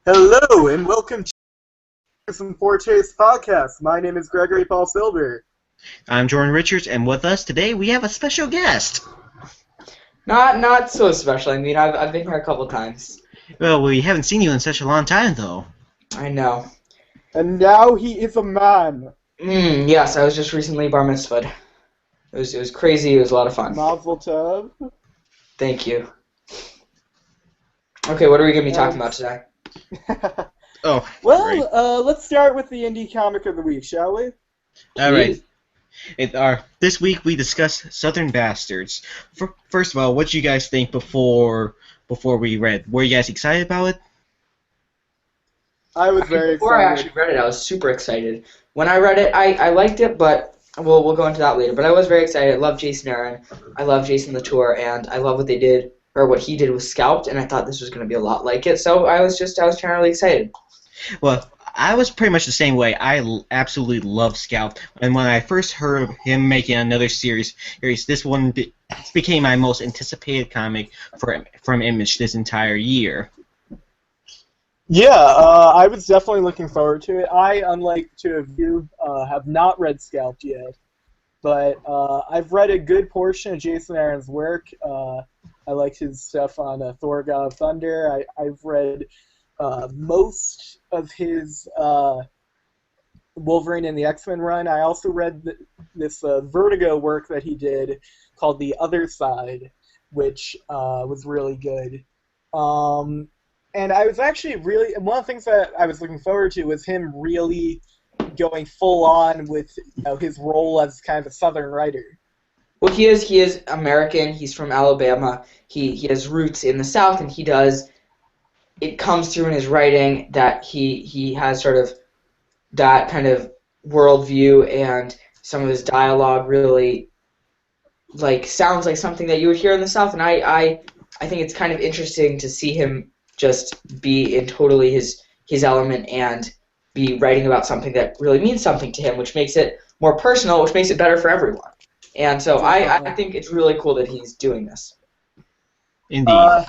Hello and welcome to some Four Chase podcast. My name is Gregory Paul Silver. I'm Jordan Richards, and with us today we have a special guest. Not so special. I mean, I've been here a couple times. Well, we haven't seen you in such a long time, though. I know. And now he is a man. Yes, I was just recently bar mitzvahed. It was crazy. It was a lot of fun. Mazel tov. Thank you. Okay, what are we gonna be talking about today? Oh, well, great. let's start with the indie comic of the week, shall we? All right. This week we discussed Southern Bastards. First of all, what did you guys think before we read? Were you guys excited about it? I was very Before I excited. actually read it, I was super excited. When I read it, I liked it, but we'll go into that later. But I was very excited. I love Jason Aaron. I love Jason Latour, and I love what they did, or what he did with Scalped, and I thought this was going to be a lot like it. So I was generally excited. Well, I was pretty much the same way. Absolutely love Scalp, and when I first heard of him making another series, this one became my most anticipated comic from Image this entire year. Yeah, I was definitely looking forward to it. I, unlike two of you, have not read Scalped yet, but I've read a good portion of Jason Aaron's work. I liked his stuff on Thor: God of Thunder. I've read most of his Wolverine and the X-Men run. I also read this Vertigo work that he did called The Other Side, which was really good. And I was actually really, one of the things that I was looking forward to was him really going full on with his role as kind of a Southern writer. Well, he is American. He's from Alabama. He has roots in the South, and it comes through in his writing that he has sort of that kind of worldview, and some of his dialogue really sounds like something that you would hear in the South, and I think it's kind of interesting to see him just be in totally his element and be writing about something that really means something to him, which makes it more personal, which makes it better for everyone. And so I think it's really cool that he's doing this. Indeed.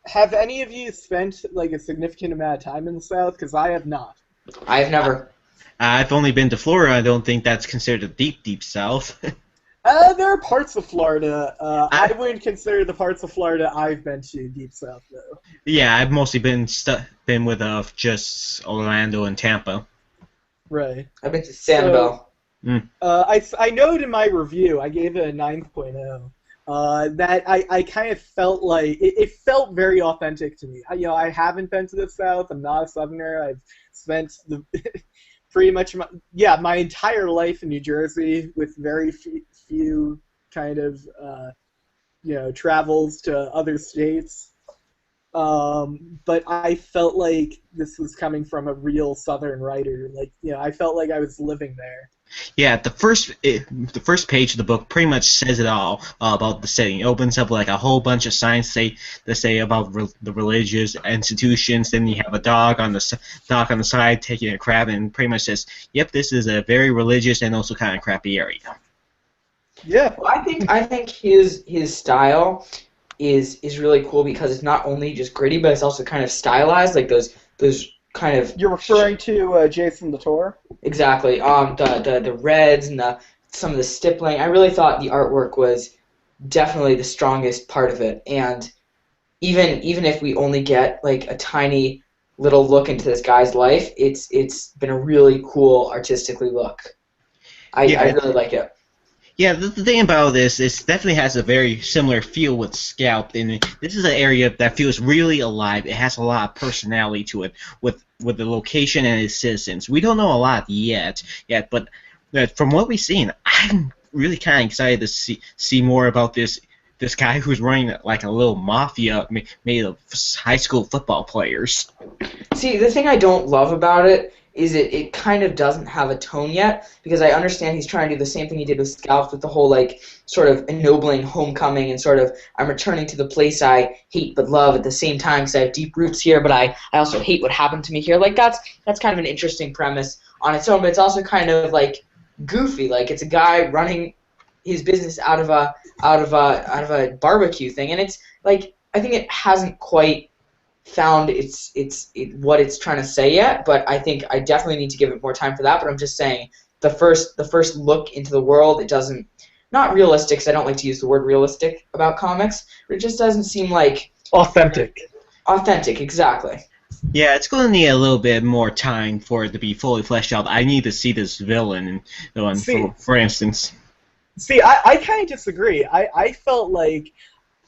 Have any of you spent a significant amount of time in the South? Because I have not. I have never. I've only been to Florida. I don't think that's considered a deep, deep South. There are parts of Florida. I wouldn't consider the parts of Florida I've been to Deep South, though. Yeah, I've mostly been with just Orlando and Tampa. Right. I've been to Sanibel. I noted in my review, I gave it a 9.0. That I kind of felt like it felt very authentic to me. I haven't been to the South. I'm not a Southerner. I've spent pretty much my entire life in New Jersey with very few kind of travels to other states. But I felt like this was coming from a real Southern writer. I felt like I was living there. Yeah, the first page of the book pretty much says it all about the setting. It opens up with a whole bunch of signs that say about the religious institutions. Then you have a dog on the side taking a crap, and pretty much says, "Yep, this is a very religious and also kind of crappy area." Yeah. Well, I think his style is really cool because it's not only just gritty, but it's also kind of stylized, like those kind of. You're referring to Jason Latour? Exactly. The reds and some of the stippling. I really thought the artwork was definitely the strongest part of it. And even if we only get a tiny little look into this guy's life, it's been a really cool artistically look. I really like it. Yeah, the thing about this is definitely has a very similar feel with Scalp, and this is an area that feels really alive. It has a lot of personality to it, with the location and its citizens. We don't know a lot yet, but from what we've seen, I'm really kind of excited to see more about this guy who's running like a little mafia made of high school football players. See, the thing I don't love about it is it kind of doesn't have a tone yet, because I understand he's trying to do the same thing he did with Scalps, with the whole sort of ennobling homecoming and sort of I'm returning to the place I hate but love at the same time because I have deep roots here, but I also hate what happened to me here. That's kind of an interesting premise on its own, but it's also kind of goofy. It's a guy running his business out of a barbecue thing, and it's I think it hasn't quite found what it's trying to say yet, but I think I definitely need to give it more time for that. But I'm just saying the first look into the world, it doesn't, not realistic, because I don't like to use the word realistic about comics, but it just doesn't seem like Authentic. authentic. Exactly. Yeah, it's going to need a little bit more time for it to be fully fleshed out. I need to see this villain, for instance. See, I kind of disagree. I felt like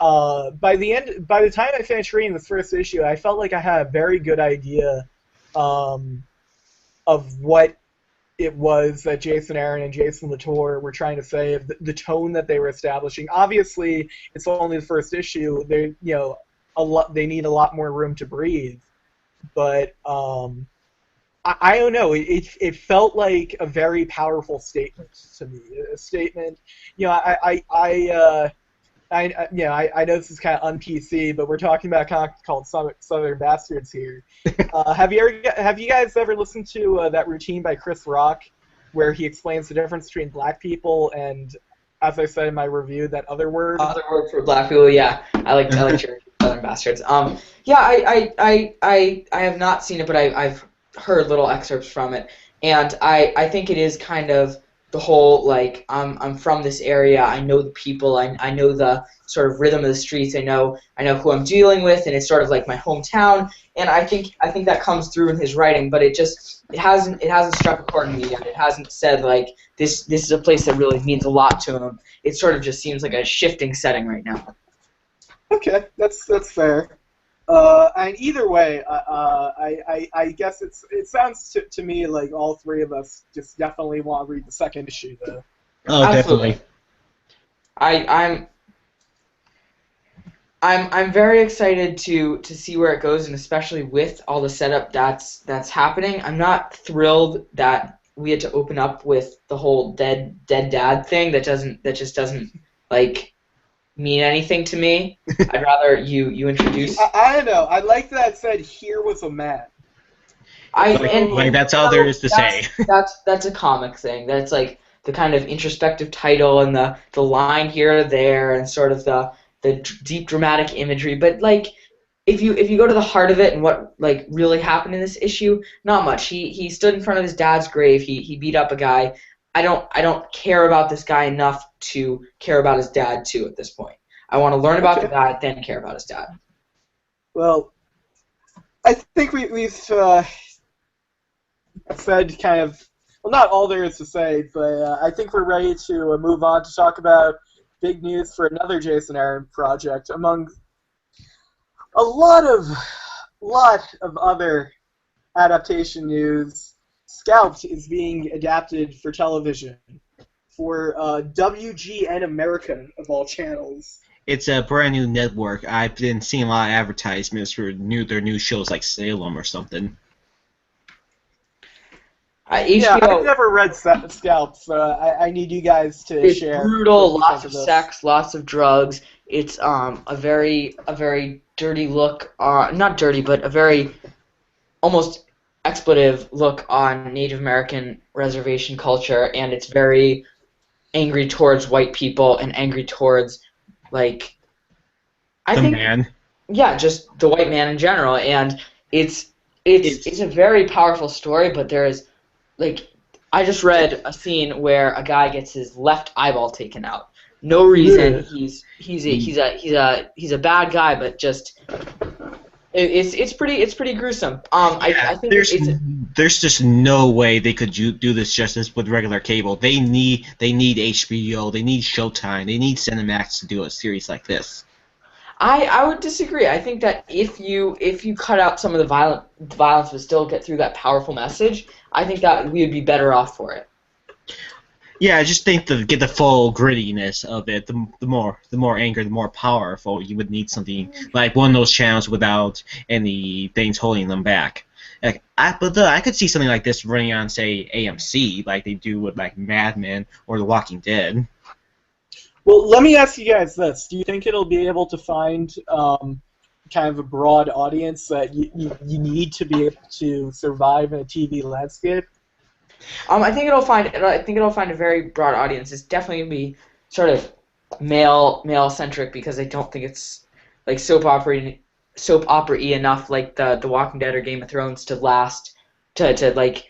by the time I finished reading the first issue, I felt like I had a very good idea of what it was that Jason Aaron and Jason Latour were trying to say, of the tone that they were establishing. Obviously, it's only the first issue. They they need a lot more room to breathe. But I don't know. It felt like a very powerful statement to me. A statement. I know this is kind of un-PC, but we're talking about a comic called Southern Bastards here. Have you guys ever listened to that routine by Chris Rock, where he explains the difference between black people and, as I said in my review, that other word? Other word for black people, yeah. I like your Southern Bastards. Yeah, I have not seen it, but I've heard little excerpts from it, and I think it is kind of the whole, like, I'm from this area, I know the people, I know the sort of rhythm of the streets, I know who I'm dealing with, and it's sort of like my hometown, and I think that comes through in his writing, but it hasn't struck a chord in me yet. It hasn't said, like, this is a place that really means a lot to him. It sort of just seems like a shifting setting right now. Okay, that's fair. And either way, I guess it sounds to me like all three of us just definitely want to read the second issue, though. Oh, Absolutely. Definitely. I'm very excited to see where it goes, and especially with all the setup that's happening. I'm not thrilled that we had to open up with the whole dead dad thing. That just doesn't like mean anything to me. I'd rather you introduce. I don't know. I like that it said here was a man. That's all there is to say. That's a comic thing. That's like the kind of introspective title and the line here or there and sort of the deep dramatic imagery. But like, if you go to the heart of it and what like really happened in this issue, not much. He stood in front of his dad's grave. He beat up a guy. I don't care about this guy enough to care about his dad too at this point. I want to learn about the guy, then care about his dad. Well, I think we've said kind of, well, not all there is to say, but I think we're ready to move on to talk about big news for another Jason Aaron project among a lot of other adaptation news. Scalped is being adapted for television for WGN America, of all channels. It's a brand new network. I've been seeing a lot of advertisements for their new shows like Salem or something. HBO, I've never read Scalped, so I need you guys to share. It's brutal, lots of sex, lots of drugs. It's a very dirty look, not dirty, but a very almost expletive look on Native American reservation culture, and it's very angry towards white people and angry towards, like, man. Yeah, just the white man in general, and it's a very powerful story, but there is, like, I just read a scene where a guy gets his left eyeball taken out. No reason. He's a bad guy, but just it's pretty gruesome. I think there's just no way they could do this justice with regular cable. They need HBO, they need Showtime, they need Cinemax to do a series like this. I would disagree. I think that if you cut out some of the violence but still get through that powerful message, I think that we would be better off for it. Yeah, I just think to get the full grittiness of it, the more anger, the more powerful, you would need something like one of those channels without any things holding them back. Like, I could see something like this running on, say, AMC, like they do with like Mad Men or The Walking Dead. Well, let me ask you guys this: do you think it'll be able to find kind of a broad audience that you need to be able to survive in a TV landscape? I think it'll find a very broad audience. It's definitely gonna be sort of male centric, because I don't think it's like soap opera soap opera-y enough like the Walking Dead or Game of Thrones to last to like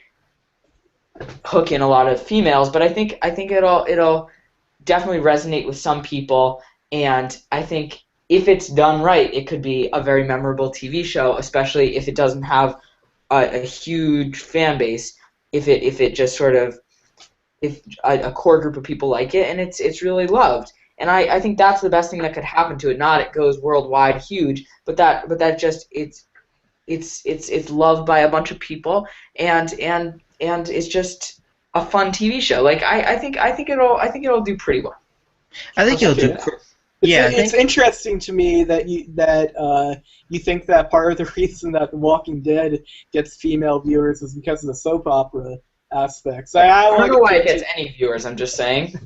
hook in a lot of females, but I think it'll definitely resonate with some people, and I think if it's done right, it could be a very memorable TV show, especially if it doesn't have a huge fan base. If it just sort of if a core group of people like it and it's really loved. And I think that's the best thing that could happen to it. Not it goes worldwide huge, but that just it's loved by a bunch of people, and it's just a fun TV show. Like I think it'll do pretty well. I think you'll do. Yeah, it's interesting to me that you think that part of the reason that The Walking Dead gets female viewers is because of the soap opera aspects. I don't know why it gets any viewers. I'm just saying.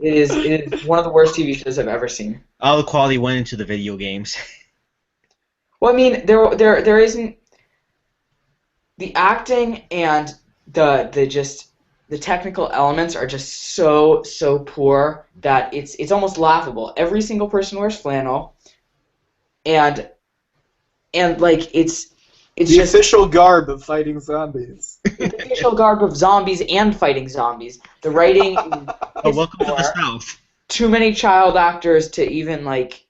It is one of the worst TV shows I've ever seen. All the quality went into the video games. Well, I mean, there isn't the acting and the technical elements are just so poor that it's almost laughable. Every single person wears flannel, and like it's the just official garb of fighting zombies. the official garb of zombies and fighting zombies. The writing. Welcome to the South. Too many child actors to even like.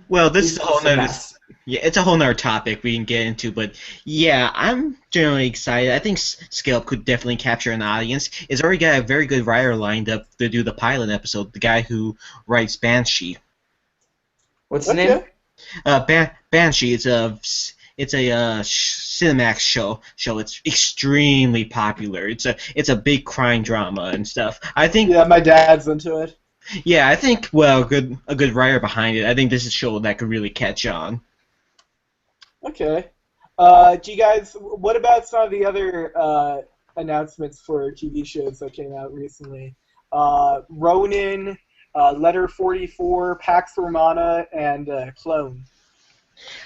Well, this is a whole nother. Yeah, it's a whole nother topic we can get into, but yeah, I'm generally excited. I think Scalp could definitely capture an audience. It's already got a very good writer lined up to do the pilot episode. The guy who writes Banshee. What's the name? Banshee. It's a Cinemax show. It's extremely popular. It's a big crime drama and stuff. I think. Yeah, my dad's into it. Yeah, I think a good writer behind it. I think this is a show that could really catch on. Okay. Do you guys? What about some of the other announcements for TV shows that came out recently? Ronin, Letter 44, Pax Romana, and Clone.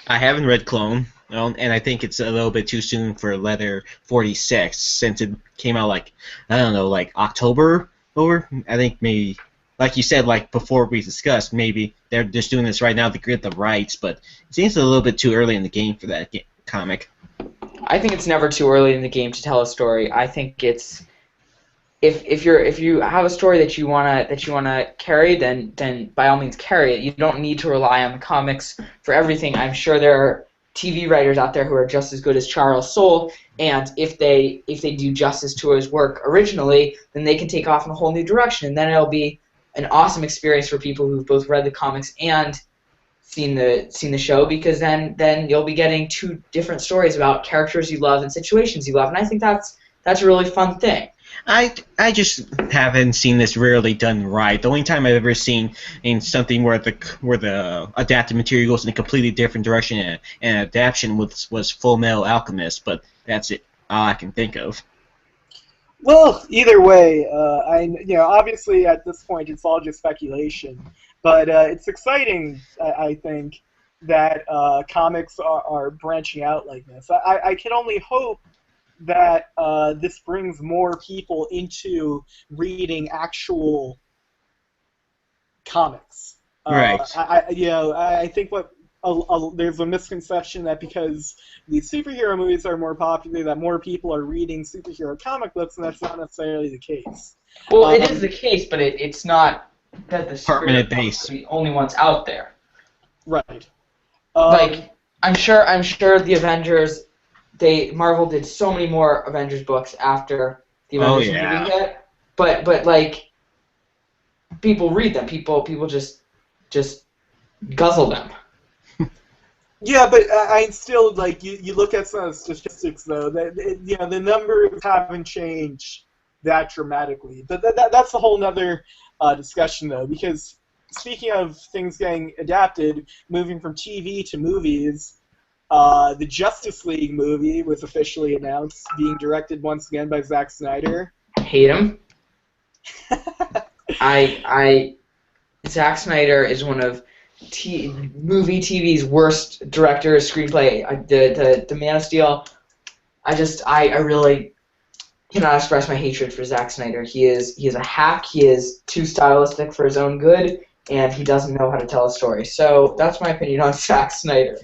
I haven't read Clone, and I think it's a little bit too soon for Letter 46 since it came out like October. Or I think maybe. Like you said, like before we discussed, maybe they're just doing this right now to get the rights, but it seems a little bit too early in the game for that comic. I think it's never too early in the game to tell a story. I think it's if you have a story that you wanna carry, then by all means carry it. You don't need to rely on the comics for everything. I'm sure there are TV writers out there who are just as good as Charles Soule, and if they do justice to his work originally, then they can take off in a whole new direction, and then it'll be an awesome experience for people who've both read the comics and seen the show, because then you'll be getting two different stories about characters you love and situations you love, and I think that's a really fun thing. I just haven't seen this rarely done right. The only time I've ever seen in something where the adapted material goes in a completely different direction and adaptation was Full Metal Alchemist, but that's it. All I can think of. Well, either way, obviously at this point it's all just speculation, but it's exciting. I think that comics are branching out like this. I can only hope that this brings more people into reading actual comics. Right. I think there's a misconception that because these superhero movies are more popular, that more people are reading superhero comic books, and that's not necessarily the case. Well, it is the case, but it's not that the permanent superhero base. are the only ones out there. Right. Like I'm sure the Avengers. Marvel did so many more Avengers books after the Avengers movie hit, but like people read them. People just guzzle them. Yeah, but I still like you look at some of the statistics though. The numbers haven't changed that dramatically. But that's a whole nother discussion though, because speaking of things getting adapted, moving from TV to movies. The Justice League movie was officially announced, being directed once again by Zack Snyder. I hate him. Zack Snyder is one of TV's worst directors, screenplay. The Man of Steel. I really cannot express my hatred for Zack Snyder. He is a hack. He is too stylistic for his own good, and he doesn't know how to tell a story. So that's my opinion on Zack Snyder.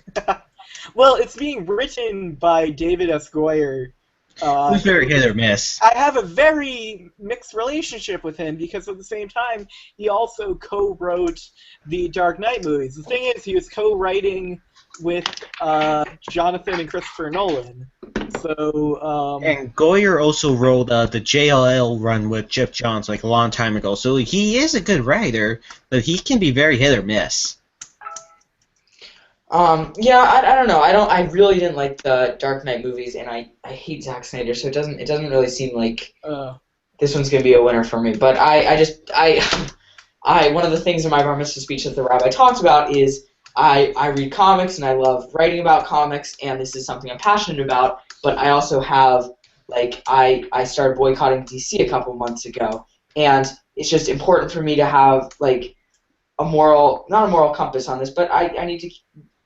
Well, it's being written by David S. Goyer. Who's very hit or miss? I have a very mixed relationship with him because at the same time, he also co-wrote the Dark Knight movies. The thing is, he was co-writing with Jonathan and Christopher Nolan. So, And Goyer also wrote the JLL run with Jeff Johns like a long time ago. So he is a good writer, but he can be very hit or miss. Yeah, I don't know. I really didn't like the Dark Knight movies, and I hate Zack Snyder, so it doesn't really seem like this one's gonna be a winner for me. But I one of the things in my bar mitzvah speech that the rabbi talked about is I read comics and I love writing about comics, and this is something I'm passionate about. But I also have I started boycotting DC a couple months ago, and it's just important for me to have like not a moral compass on this, but I need to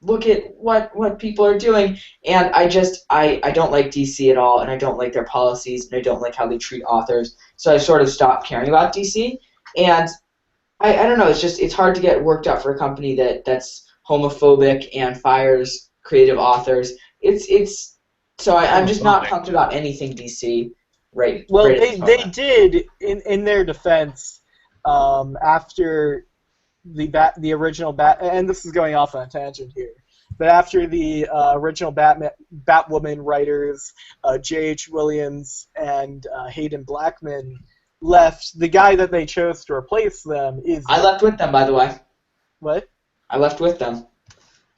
look at what people are doing, and I don't like DC at all, and I don't like their policies, and I don't like how they treat authors, so I sort of stopped caring about DC, and I don't know, it's hard to get worked up for a company that's homophobic and fires creative authors. So I'm just not pumped about anything DC right. Well, right they did in their defense after the original and this is going off on a tangent here, but after the original Batwoman writers J.H. Williams and Hayden Blackman left, the guy that they chose to replace them is... I left with them, by the way. What? I left with them.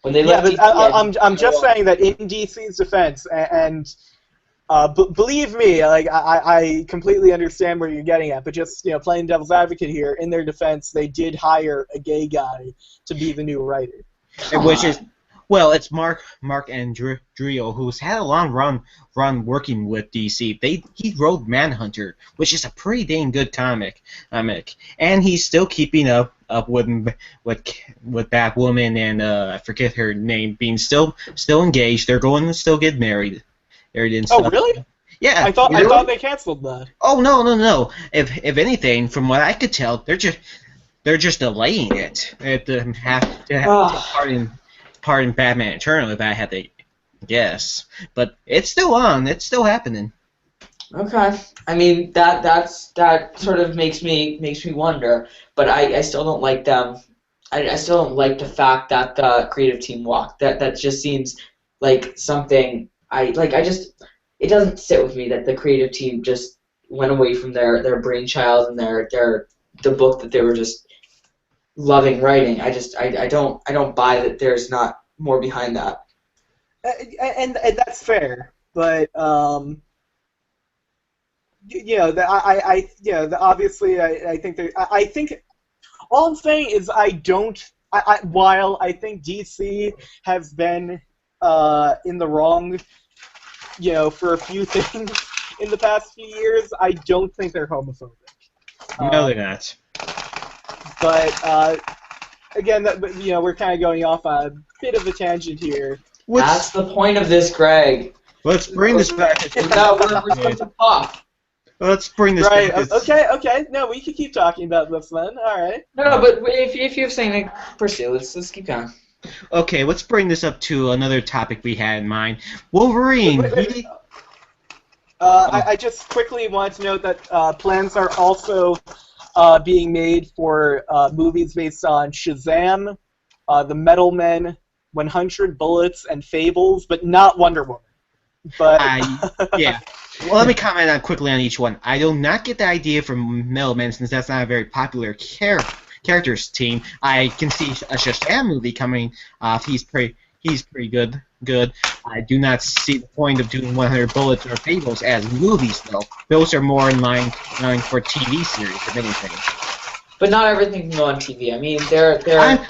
When they left but I'm just saying that in DC's defense, and believe me, like I completely understand where you're getting at, but just playing devil's advocate here, in their defense, they did hire a gay guy to be the new writer, which is it's Mark Andrio, who's had a long run working with DC. He wrote Manhunter, which is a pretty dang good comic, and he's still keeping up with Batwoman and I forget her name, being still engaged. They're going to still get married. Oh, really? Yeah. I thought they canceled that. Oh no. If anything, from what I could tell, they're just delaying it. To have part in Batman Eternal, if I had to guess. But it's still on. It's still happening. Okay. I mean that sort of makes me wonder, but I still don't like them. I still don't like the fact that the creative team walked. That just seems like something it doesn't sit with me that the creative team just went away from their brainchild and the book that they were just loving writing. I don't buy that there's not more behind that. And that's fair, but obviously I think all I'm saying is while I think DC has been in the wrong, for a few things in the past few years, I don't think they're homophobic. No, they're not. But again, we're kind of going off on a bit of a tangent here. That's the point of this, Greg. Let's bring this back. We're supposed to talk. Let's bring this back. Right, okay. No, we can keep talking about this then. All right. No, but if you have something to pursue, let's keep going. Okay, let's bring this up to another topic we had in mind. Wolverine. Wait. I just quickly wanted to note that plans are also being made for movies based on Shazam, The Metal Men, 100 Bullets, and Fables, but not Wonder Woman. But yeah. Well, let me comment quickly on each one. I do not get the idea from Metal Men, since that's not a very popular characters team. I can see a Shazam movie coming off. He's pretty good. I do not see the point of doing 100 Bullets or Fables as movies, though. Those are more in line for TV series, if anything. But not everything can go on TV. I mean,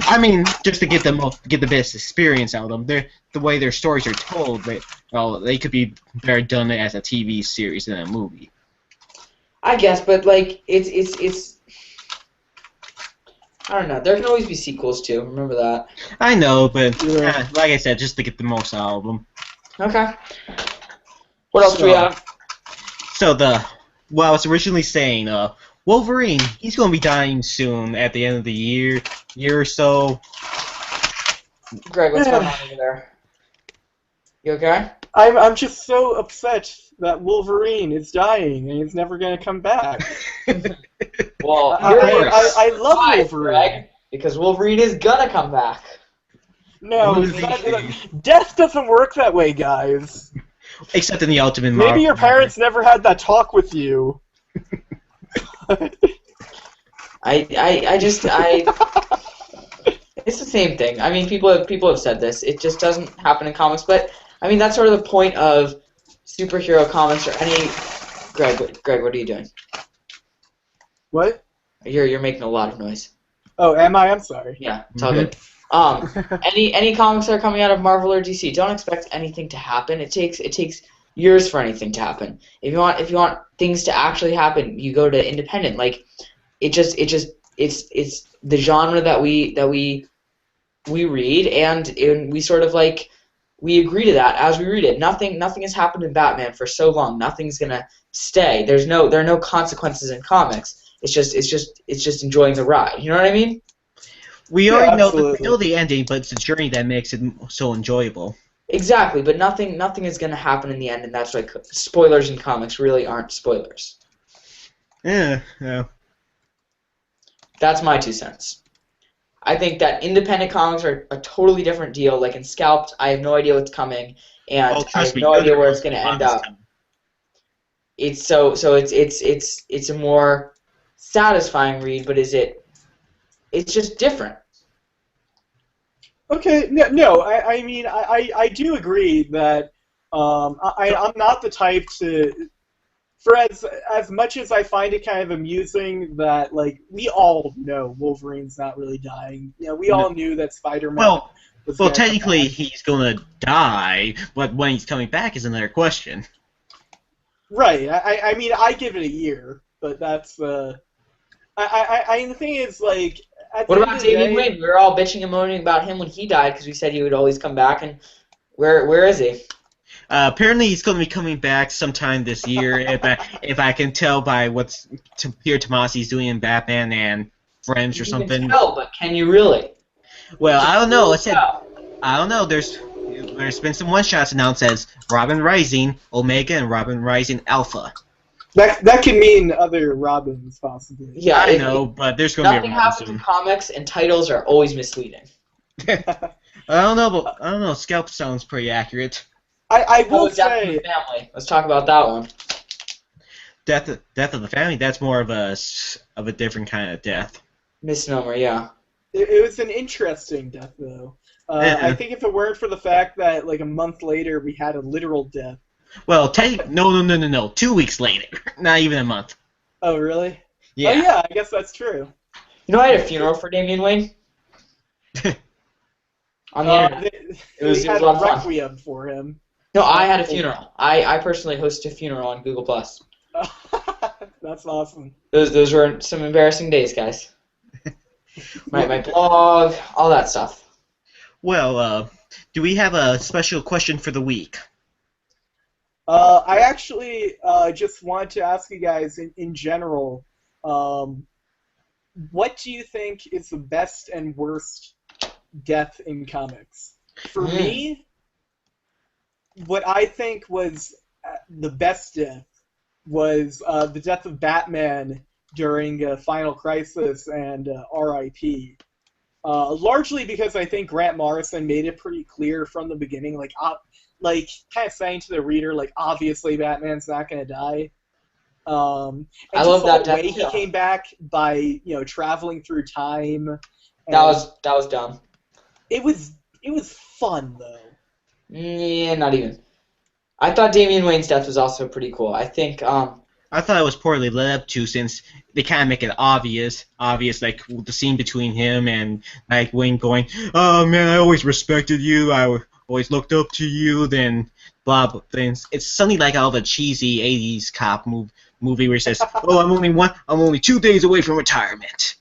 I mean, just to get the best experience out of them. The way their stories are told, they could be better done as a TV series than a movie. I guess, but it's. I don't know. There can always be sequels too. Remember that. I know, but like I said, just to get the most out of them. Okay. What else do we have? So I was originally saying, Wolverine, he's going to be dying soon at the end of the year. year or so. Greg, what's going on over there? You okay? I'm just so upset that Wolverine is dying and he's never gonna come back. Well, I love surprised, Wolverine. Greg, because Wolverine is gonna come back. No, it's not, death doesn't work that way, guys. Except in the Ultimate Marvel. Maybe your parents never had that talk with you. I just it's the same thing. I mean, people have said this. It just doesn't happen in comics, but I mean that's sort of the point of superhero comics or any. Greg, what are you doing? What? You're making a lot of noise. Oh, am I? I'm sorry. Yeah, it's all good. Any comics that are coming out of Marvel or DC, don't expect anything to happen. It takes years for anything to happen. If you want things to actually happen, you go to independent. Like it's the genre that we read, and we sort of like we agree to that as we read it. Nothing has happened in Batman for so long. Nothing's gonna stay. There are no consequences in comics. It's just enjoying the ride. You know what I mean? We already know the ending, but it's the journey that makes it so enjoyable. Exactly, but nothing is going to happen in the end, and that's why spoilers in comics really aren't spoilers. Yeah. That's my 2 cents. I think that independent comics are a totally different deal. Like in Scalped, I have no idea what's coming, and I have no idea where it's going to end up. It's it's a more satisfying read, but it's just different. Okay, no, I mean, I do agree that I'm not the type to, for as much as I find it kind of amusing that, like, we all know Wolverine's not really dying. You know, we all knew that Spider-Man was well, technically he's going to die, but when he's coming back is another question. Right, I mean, I give it a year, but that's, the thing is, like, what about Damian Wayne? We were all bitching and moaning about him when he died because we said he would always come back, and where is he? Apparently he's going to be coming back sometime this year, if I can tell by what Peter Tomasi's doing in Batman and Friends or something. You can tell, but can you really? Well, I don't know. I don't know. There's been some one-shots announced as Robin Rising Omega and Robin Rising Alpha. That could mean other Robins, possibly. Yeah, I know, but there's going to be a nothing happens in comics, and titles are always misleading. I don't know. Scalp sounds pretty accurate. I will say. Death of the Family. Let's talk about that one. Death of the Family. That's more of a different kind of death. Misnomer, yeah. It was an interesting death, though. I think if it weren't for the fact that, like, a month later we had a literal death. Well, no. 2 weeks later, not even a month. Oh, really? Yeah. Oh, yeah, I guess that's true. You know, I had a funeral for Damian Wayne. On the internet. They had a requiem for him. No, I had a funeral. I personally hosted a funeral on Google+. That's awesome. Those were some embarrassing days, guys. my blog, all that stuff. Well, do we have a special question for the week? I actually just wanted to ask you guys, in general, what do you think is the best and worst death in comics? For me, what I think was the best death was the death of Batman during Final Crisis and R.I.P. Largely because I think Grant Morrison made it pretty clear from the beginning, like kind of saying to the reader, like, obviously Batman's not going to die. And I love that the way he came back by, traveling through time. That was dumb. It was fun, though. Yeah, not even. I thought Damian Wayne's death was also pretty cool. I think I thought it was poorly led up to, since they kind of make it obvious, like the scene between him and like Wayne going, "Oh man, I always respected you. I always looked up to you." Then blah blah things. It's something like out of a cheesy '80s cop movie where he says, "Oh, I'm only 2 days away from retirement."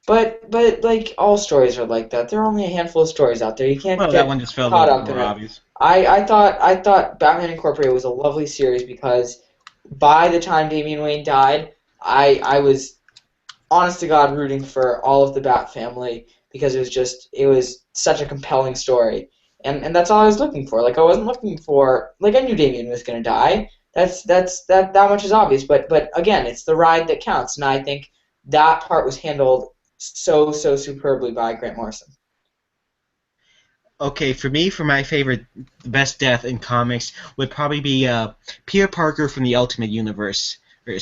But like all stories are like that. There are only a handful of stories out there. You can't get that one just felt caught a up little in more it. obvious. I thought Batman Incorporated was a lovely series because by the time Damian Wayne died, I was honest to God, rooting for all of the Bat family because it was such a compelling story. And that's all I was looking for. Like, I wasn't looking for, like, I knew Damien was going to die. That much is obvious. But again, it's the ride that counts. And I think that part was handled so superbly by Grant Morrison. Okay, for me, for my favorite, best death in comics would probably be Peter Parker from the Ultimate Universe.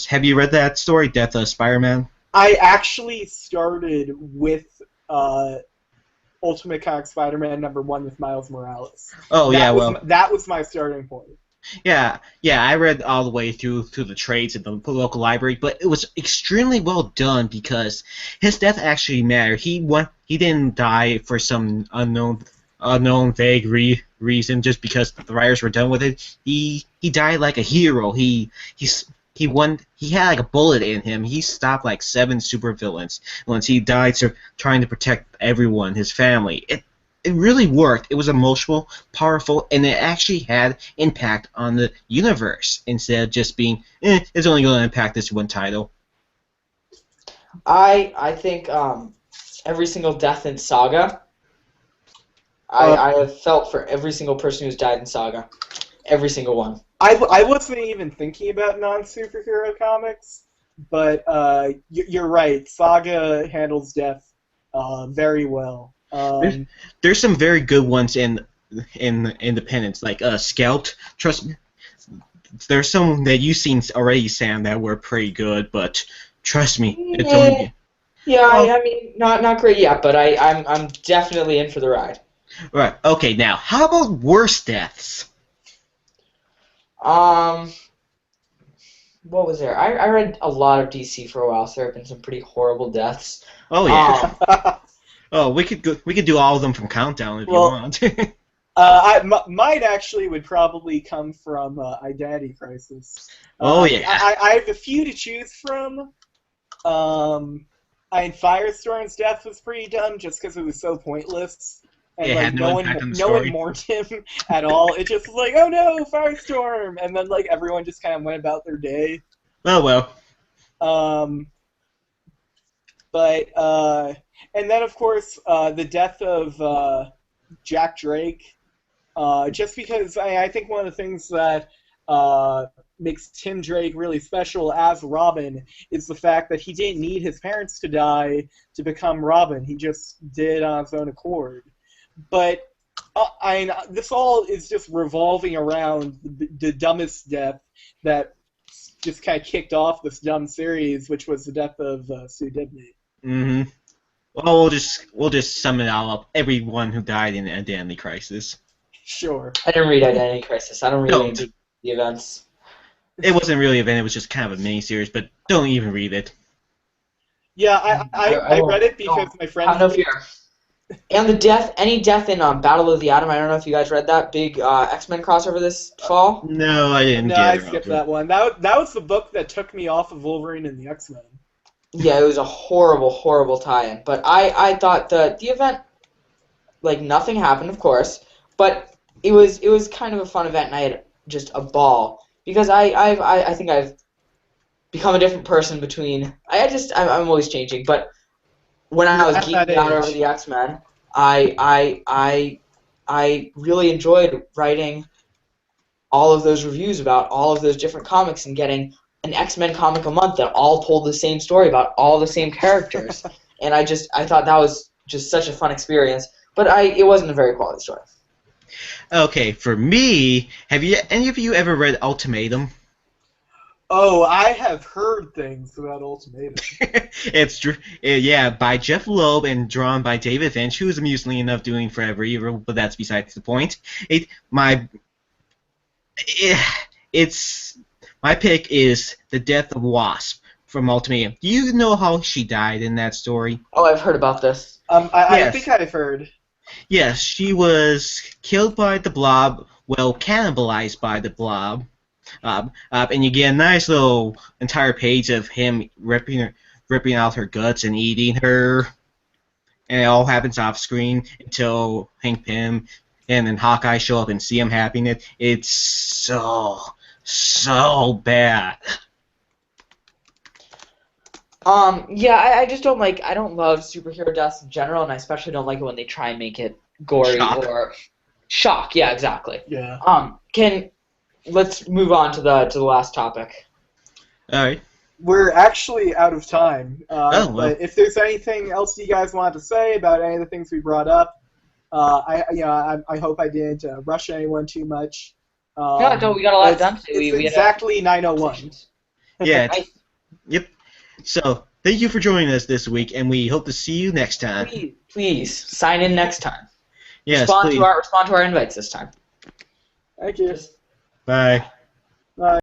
Have you read that story, Death of Spider-Man? I actually started with Ultimate Comics Spider-Man #1 with Miles Morales. Oh, That yeah, was well, that was my starting point. yeah, I read all the way through the trades at the local library, but it was extremely well done because his death actually mattered. He didn't die for some unknown vague reason just because the writers were done with it. He died like a hero. He had like a bullet in him. He stopped like 7 supervillains once he died trying to protect everyone, his family. It really worked. It was emotional, powerful, and it actually had impact on the universe instead of just being, it's only going to impact this one title. I think every single death in Saga, I have felt for every single person who's died in Saga. Every single one. I wasn't even thinking about non-superhero comics, but you're right. Saga handles death very well. There's some very good ones in Independence, like Scalped. Trust me, there's some that you've seen already, Sam, that were pretty good, but trust me, it's only. Yeah, Oh, I mean, not great yet, but I'm definitely in for the ride. right. Okay, now how about worse deaths? What was there? I read a lot of DC for a while, so there have been some pretty horrible deaths. Oh yeah. Oh, we could do all of them from Countdown if you want. Mine actually would probably come from Identity Crisis. Oh yeah. I have a few to choose from. Firestorm's death was pretty dumb just because it was so pointless. And It had no impact on the story. No one mourned him at all. It just was like, oh no, Firestorm! And then like everyone just kind of went about their day. Oh well. And then of course the death of Jack Drake. Just because I think one of the things that makes Tim Drake really special as Robin is the fact that he didn't need his parents to die to become Robin. He just did on his own accord. But this all is just revolving around the dumbest death that just kind of kicked off this dumb series, which was the death of Sue Dibney. Mm-hmm. Well, we'll just sum it all up. Everyone who died in Identity Crisis. Sure. I didn't read Identity Crisis. I don't really read the events. It wasn't really an event. It was just kind of a mini-series, but don't even read it. Yeah, I read it because my friends... Have no fear. And any death in Battle of the Atom, I don't know if you guys read that big X-Men crossover this fall. No, I didn't. No, I skipped that one. That was the book that took me off of Wolverine and the X-Men. Yeah, it was a horrible tie-in. But I thought the event, like, nothing happened, of course, but it was kind of a fun event, and I had just a ball because I think I've become a different person between. I'm always changing, but when I was geeking out over the X-Men, I really enjoyed writing all of those reviews about all of those different comics and getting an X-Men comic a month that all told the same story about all the same characters. And I thought that was just such a fun experience, but it wasn't a very quality story. Okay, for me, have any of you ever read Ultimatum? Oh, I have heard things about Ultimatum. It's yeah, by Jeff Loeb and drawn by David Finch, who is amusingly enough doing Forever Evil, but that's besides the point. My pick is the death of Wasp from Ultimatum. Do you know how she died in that story? Oh, I've heard about this. I think I've heard. Yes, she was killed by the Blob, well, cannibalized by the Blob. And you get a nice little entire page of him ripping out her guts and eating her. And it all happens off screen until Hank Pym and then Hawkeye show up and see him having it. It's so bad. Yeah, I just don't like. I don't love superhero deaths in general, and I especially don't like it when they try and make it gory Shock. or shock. Yeah, exactly. Yeah. Let's move on to the last topic. All right. We're actually out of time. Well. But if there's anything else you guys want to say about any of the things we brought up, I hope I didn't rush anyone too much. No, we got a lot It's, done today. it's We had exactly 9:01. Yeah. Nice. Yep. So thank you for joining us this week, and we hope to see you next time. Please sign in next time. Yes, Respond please. to our invites this time. Thank you. Bye. Bye.